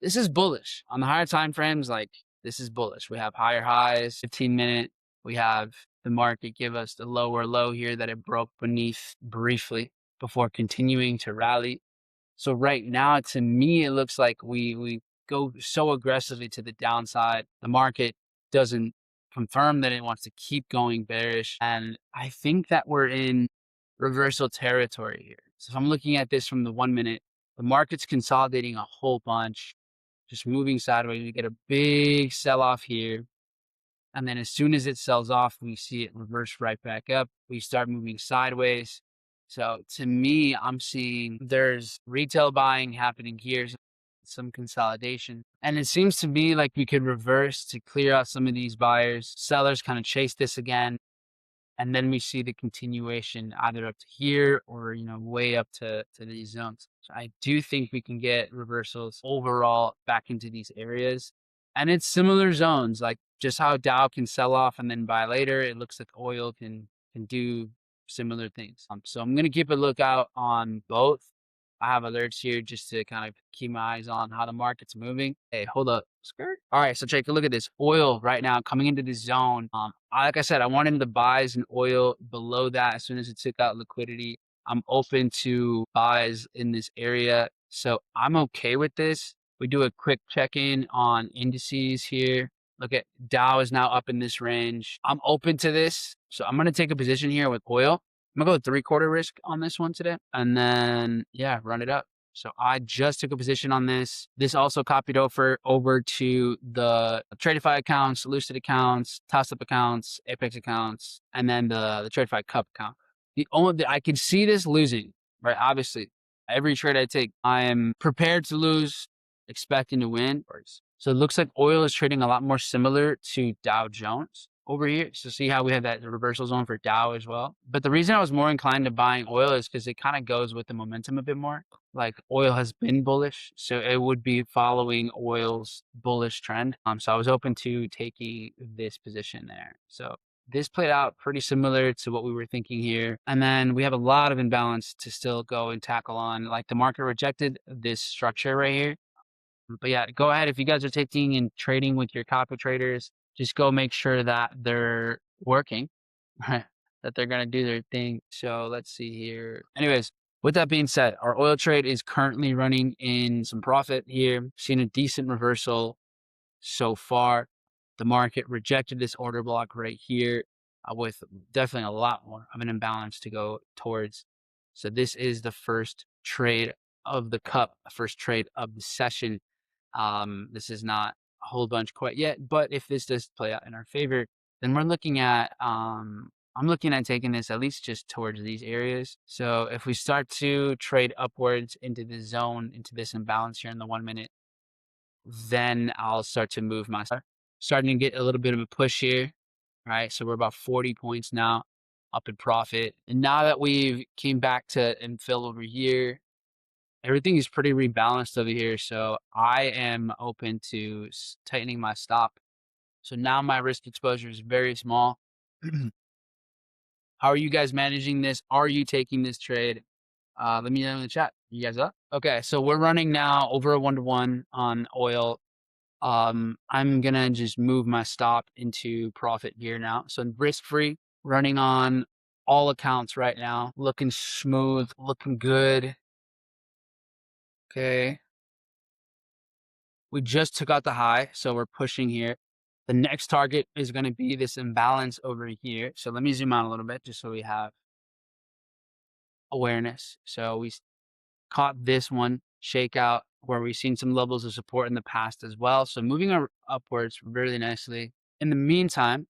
this is bullish. On the higher time frames, like this is bullish. We have higher highs, 15-minute. We have the market give us the lower low here that it broke beneath briefly before continuing to rally. So right now, to me, it looks like we go so aggressively to the downside. The market doesn't confirm that it wants to keep going bearish. And I think that we're in reversal territory here. So if I'm looking at this from the 1 minute, the market's consolidating a whole bunch, just moving sideways. We get a big sell-off here. And then as soon as it sells off, we see it reverse right back up. We start moving sideways. So to me, I'm seeing there's retail buying happening here, some consolidation. And it seems to me like we could reverse to clear out some of these buyers. Sellers kind of chase this again. And then we see the continuation either up to here or, way up to these zones. So I do think we can get reversals overall back into these areas. And it's similar zones, like just how Dow can sell off and then buy later. It looks like oil can do similar things. So I'm going to keep a lookout on both. I have alerts here just to kind of keep my eyes on how the market's moving. Hey, hold up. Skirt. All right, so take a look at this oil right now coming into this zone. Like I said, I wanted the buys in oil below that as soon as it took out liquidity. I'm open to buys in this area, so I'm okay with this. We do a quick check-in on indices here. Look at Dow is now up in this range. I'm open to this, so I'm going to take a position here with oil. I'm going to go 3/4 risk on this one today, and then, yeah, run it up. So I just took a position on this. This also copied over to the Tradify accounts, Lucid accounts, TopStep accounts, Apex accounts, and then the Tradify Cup account. I can see this losing, right? Obviously, every trade I take, I am prepared to lose, expecting to win. So it looks like oil is trading a lot more similar to Dow Jones over here. So see how we have that reversal zone for Dow as well. But the reason I was more inclined to buying oil is because it kind of goes with the momentum a bit more. Like oil has been bullish, so it would be following oil's bullish trend. So I was open to taking this position there. So this played out pretty similar to what we were thinking here. And then we have a lot of imbalance to still go and tackle on. Like the market rejected this structure right here. But yeah, go ahead. If you guys are taking and trading with your copy traders, just go make sure that they're working, right? That they're going to do their thing. So let's see here. Anyways, with that being said, our oil trade is currently running in some profit here. Seen a decent reversal so far. The market rejected this order block right here with definitely a lot more of an imbalance to go towards. So this is the first trade of the cup, first trade of the session. This is not a whole bunch quite yet, but if this does play out in our favor, then we're looking at, I'm looking at taking this at least just towards these areas. So if we start to trade upwards into the zone, into this imbalance here in the 1 minute, then I'll start to move my, starting to get a little bit of a push here, right? So we're about 40 points now up in profit. And now that we've came back to infill over here, everything is pretty rebalanced over here. So I am open to tightening my stop. So now my risk exposure is very small. How are you guys managing this? Are you taking this trade? Let me know in the chat. You guys up? Okay, so we're running now over a 1-to-1 on oil. I'm gonna just move my stop into profit gear now. So risk-free, running on all accounts right now. Looking smooth, looking good. Okay. We just took out the high, so we're pushing here. The next target is going to be this imbalance over here. So let me zoom out a little bit just so we have awareness. So we caught this one shakeout where we've seen some levels of support in the past as well. So moving upwards really nicely. In the meantime,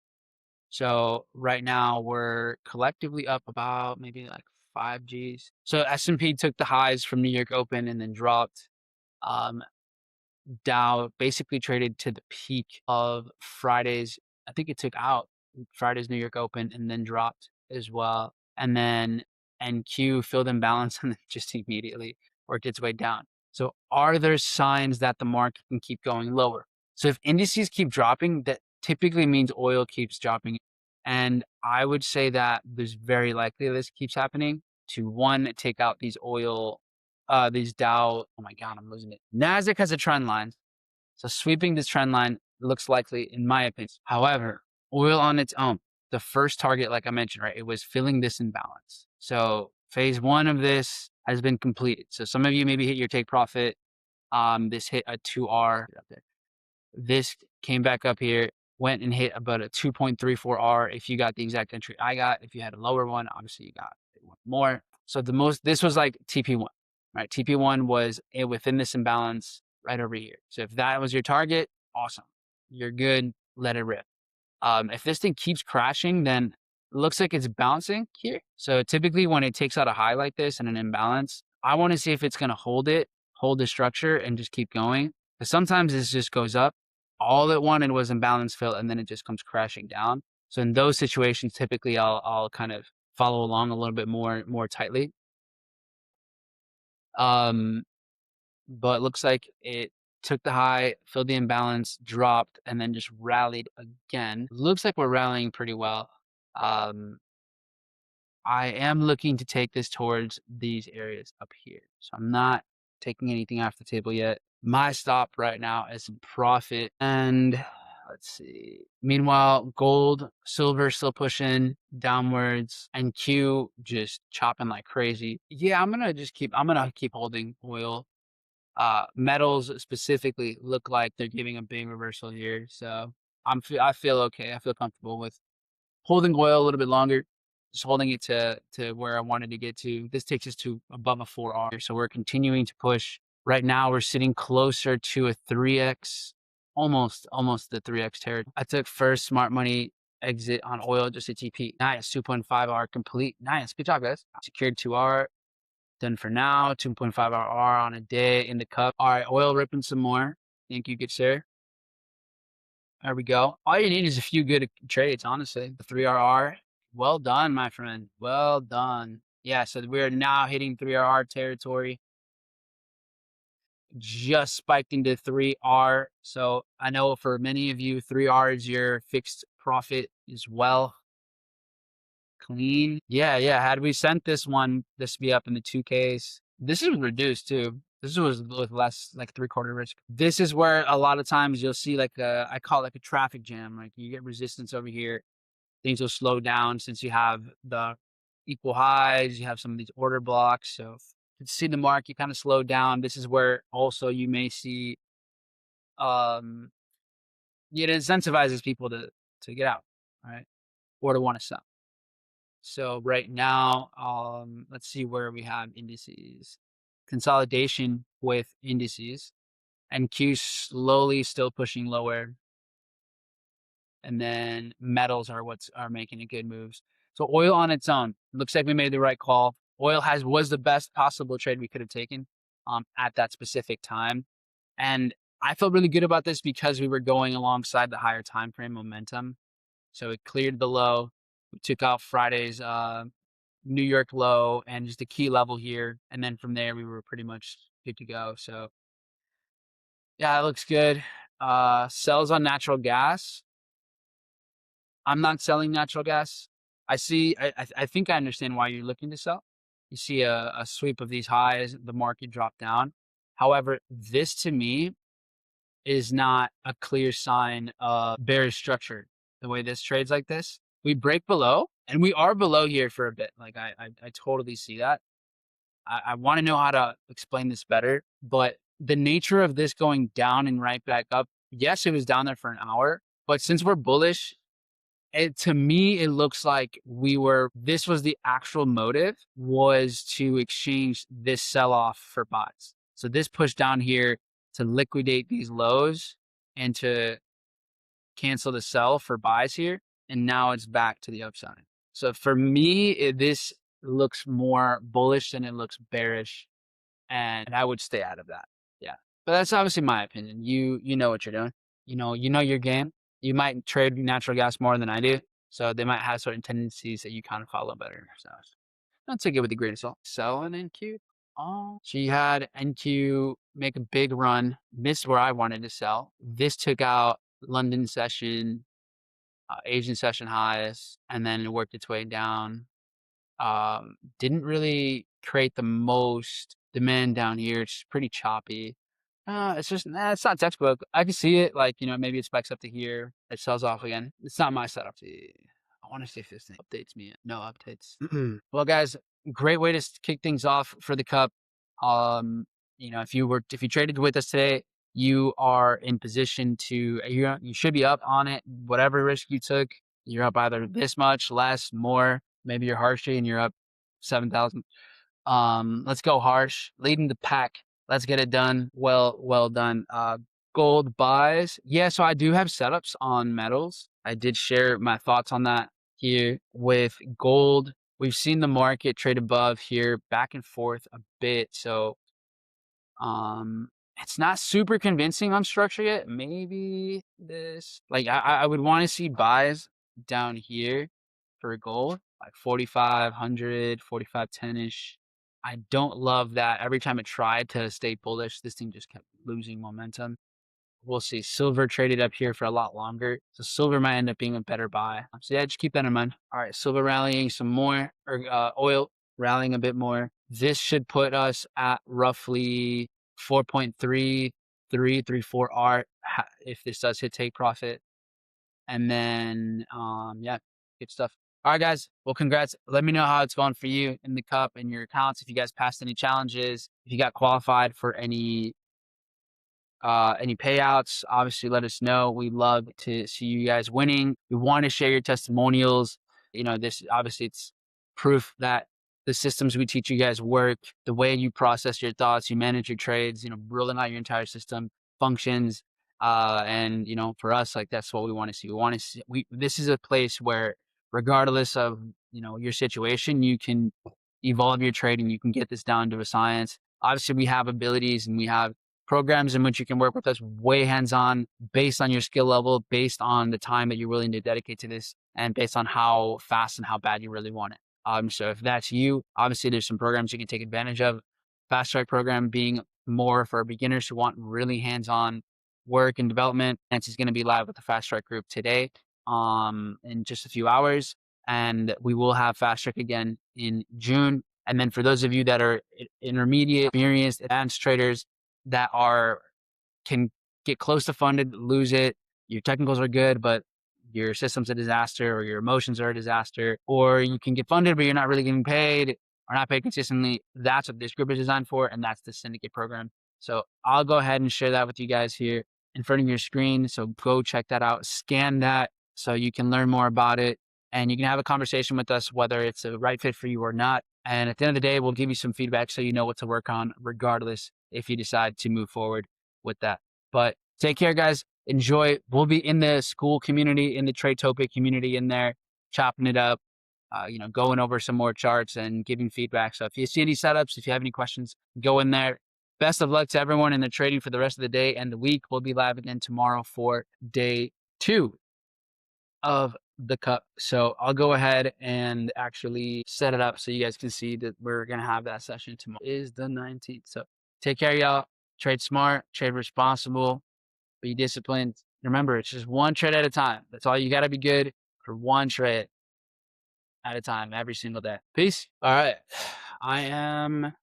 so right now we're collectively up about maybe like 5 Gs. So S&P took the highs from New York Open and then dropped. Dow basically traded to the peak of Friday's, I think it took out Friday's New York Open and then dropped as well. And then NQ filled in balance and then just immediately worked its way down. So are there signs that the market can keep going lower? So if indices keep dropping, that typically means oil keeps dropping. And I would say that there's very likely this keeps happening to, one, take out these oil these Dow, oh my God, I'm losing it. Nasdaq has a trend line. So sweeping this trend line looks likely in my opinion. However, oil on its own, the first target, like I mentioned, right, it was filling this imbalance. So phase one of this has been completed. So some of you maybe hit your take profit. This hit a 2R. This came back up here, went and hit about a 2.34R if you got the exact entry I got. If you had a lower one, obviously you got more. So this was like TP1, right? TP1 was within this imbalance right over here. So if that was your target, awesome. You're good. Let it rip. If this thing keeps crashing, then it looks like it's bouncing here. So typically when it takes out a high like this and an imbalance, I want to see if it's going to hold the structure and just keep going. Because sometimes this just goes up. All it wanted was imbalance fill, and then it just comes crashing down. So in those situations, typically I'll kind of follow along a little bit more tightly. But it looks like it took the high, filled the imbalance, dropped, and then just rallied again. Looks like we're rallying pretty well. I am looking to take this towards these areas up here. So I'm not taking anything off the table yet. My stop right now is in profit. And let's see. Meanwhile, gold, silver still pushing downwards, and Q just chopping like crazy. Yeah, I'm gonna keep holding oil. Metals specifically look like they're giving a big reversal here. So I feel okay. I feel comfortable with holding oil a little bit longer, just holding it to where I wanted to get to. This takes us to above a 4R. So we're continuing to push. Right now we're sitting closer to a 3X, almost the 3X territory. I took first smart money exit on oil, just a TP. Nice, 2.5R complete. Nice, good job, guys. Secured 2R. Done for now. 2.5R on a day in the cup. All right, oil ripping some more. Thank you, good sir. There we go. All you need is a few good trades, honestly. The 3RR. Well done, my friend. Well done. Yeah, so we're now hitting 3RR territory. Just spiked into 3R. So I know for many of you, 3R is your fixed profit as well. Clean. Yeah. Had we sent this one, this would be up in the 2Ks. This is reduced too. This was with less, like 3/4 risk. This is where a lot of times you'll see like I call it like a traffic jam. Like you get resistance over here. Things will slow down since you have the equal highs. You have some of these order blocks. So to see the market kind of slow down, this is where also you may see it incentivizes people to get out, right? Or to want to sell. So right now, let's see where we have indices. Consolidation with indices, and Q slowly still pushing lower. And then metals are are making the good moves. So oil on its own, looks like we made the right call. Oil was the best possible trade we could have taken at that specific time. And I felt really good about this because we were going alongside the higher time frame momentum. So it cleared the low. We took out Friday's New York low and just a key level here. And then from there, we were pretty much good to go. So yeah, it looks good. Sells on natural gas. I'm not selling natural gas. I think I understand why you're looking to sell. You see a sweep of these highs, the market drop down. However, this to me is not a clear sign of bearish structure. The way this trades like this, we break below, and we are below here for a bit. Like I totally see that. I want to know how to explain this better, but the nature of this going down and right back up. Yes, it was down there for an hour, but since we're bullish, to me, it looks like this was the actual motive, was to exchange this sell off for buys. So this push down here to liquidate these lows and to cancel the sell for buys here. And now it's back to the upside. So for me, this looks more bullish than it looks bearish. And I would stay out of that. Yeah. But that's obviously my opinion. You know what you're doing. You know your game. You might trade natural gas more than I do. So they might have certain tendencies that you kind of follow better. So don't take it with a grain of salt. Sell an NQ. Oh, she had NQ make a big run, missed where I wanted to sell. This took out London session, Asian session highs, and then it worked its way down. Didn't really create the most demand down here. It's pretty choppy. It's just it's not textbook. I can see it, like, maybe it spikes up to here, it sells off again. It's not my setup. I wanna see if this thing updates me. No updates. Well, guys, great way to kick things off for the cup. Um, if you traded with us today, you are in position to you should be up on it. Whatever risk you took, you're up either this much, less, more. Maybe you're Harshy and you're up 7,000. Let's go harsh, leading the pack. Let's get it done. Well done. Gold buys. Yeah, so I do have setups on metals. I did share my thoughts on that here with gold. We've seen the market trade above here, back and forth a bit. So um, it's not super convincing on structure yet. Maybe this, like, I would want to see buys down here for gold, like 4,500, 4,510-ish. I don't love that. Every time it tried to stay bullish, this thing just kept losing momentum. We'll see. Silver traded up here for a lot longer. So silver might end up being a better buy. So yeah, just keep that in mind. All right, silver rallying some more, or oil rallying a bit more. This should put us at roughly 4.3334 R if this does hit take profit. And then, yeah, good stuff. All right, guys. Well, congrats. Let me know how it's going for you in the cup and your accounts. If you guys passed any challenges, if you got qualified for any payouts, obviously let us know. We love to see you guys winning. We want to share your testimonials. This obviously it's proof that the systems we teach you guys work, the way you process your thoughts, you manage your trades, rolling out your entire system functions. And for us, like that's what we want to see. We want to see this is a place where regardless of your situation, you can evolve your trading, you can get this down to a science. Obviously we have abilities and we have programs in which you can work with us way hands-on based on your skill level, based on the time that you're willing to dedicate to this, and based on how fast and how bad you really want it. So if that's you, obviously there's some programs you can take advantage of. Fast track program being more for beginners who want really hands-on work and development. Nancy's going to be live with the fast track group today, in just a few hours. And we will have fast track again in June. And then for those of you that are intermediate, experienced, advanced traders, that can get close to funded, lose it. Your technicals are good, but your system's a disaster, or your emotions are a disaster, or you can get funded, but you're not really getting paid or not paid consistently. That's what this group is designed for, and that's the syndicate program. So I'll go ahead and share that with you guys here in front of your screen. So go check that out, scan that so you can learn more about it, and you can have a conversation with us, whether it's a right fit for you or not. And at the end of the day, we'll give you some feedback so you know what to work on, regardless if you decide to move forward with that. But take care, guys. Enjoy. We'll be in the school community, in the Tradetopia community in there, chopping it up, going over some more charts and giving feedback. So if you see any setups, if you have any questions, go in there. Best of luck to everyone in the trading for the rest of the day and the week. We'll be live again tomorrow for day 2 of the cup. So I'll go ahead and actually set it up so you guys can see that we're going to have that session tomorrow. It is the 19th. So take care, y'all. Trade smart, trade responsible, be disciplined. Remember, it's just one trade at a time. That's all you got to be good for, one trade at a time every single day. Peace. All right. I am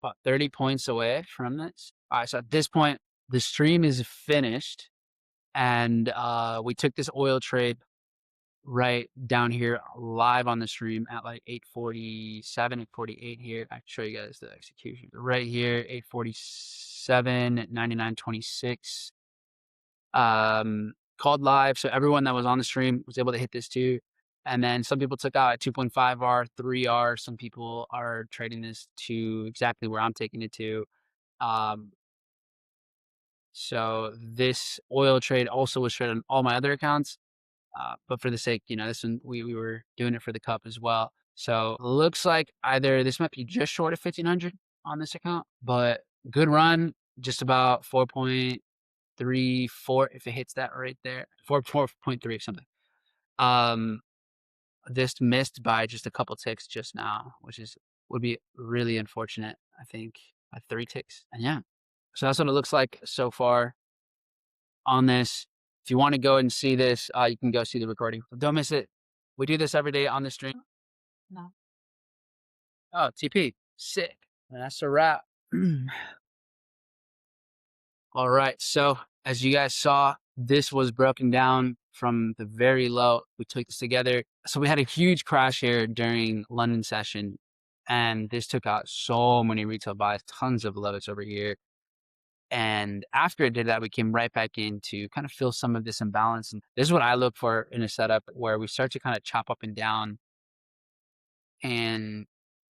about 30 points away from this. All right. So at this point, the stream is finished, and we took this oil trade right down here live on the stream at like 8:47, 8:48 here. I can show you guys the execution right here, 8:47, 99.26. Called live. So everyone that was on the stream was able to hit this too. And then some people took out at 2.5 R, 3 R. Some people are trading this to exactly where I'm taking it to. Um, so this oil trade also was traded on all my other accounts. But for the sake, this one, we were doing it for the cup as well. So looks like either this might be just short of 1,500 on this account, but good run, just about 4.34 if it hits that right there, 4.3 or something. This missed by just a couple ticks just now, which would be really unfortunate, I think, by 3 ticks. And yeah, so that's what it looks like so far on this. If you want to go and see this, you can go see the recording. Don't miss it. We do this every day on the stream. No. Oh, TP. Sick. And that's a wrap. All right. So as you guys saw, this was broken down from the very low. We took this together. So we had a huge crash here during London session, and this took out so many retail buys, tons of lows over here. And after it did that, we came right back in to kind of fill some of this imbalance. And this is what I look for in a setup where we start to kind of chop up and down and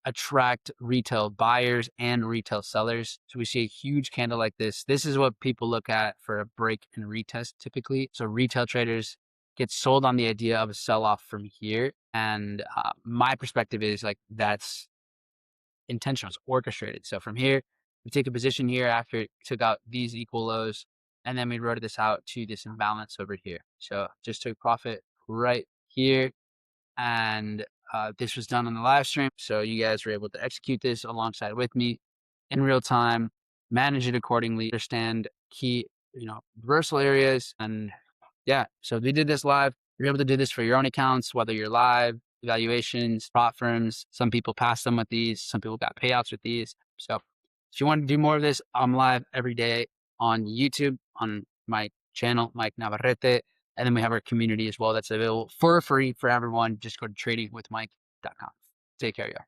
attract retail buyers and retail sellers. So we see a huge candle like this. This is what people look at for a break and retest typically. So retail traders get sold on the idea of a sell-off from here. And my perspective is like that's intentional, it's orchestrated. So from here, we take a position here after it took out these equal lows, and then we wrote this out to this imbalance over here. So just took profit right here, and this was done on the live stream. So you guys were able to execute this alongside with me in real time, manage it accordingly, understand key, reversal areas. And yeah, so we did this live. You're able to do this for your own accounts, whether you're live, evaluations, prop firms. Some people pass them with these. Some people got payouts with these. So if you want to do more of this, I'm live every day on YouTube on my channel, Mike Navarrete. And then we have our community as well that's available for free for everyone. Just go to tradingwithmike.com. Take care, y'all.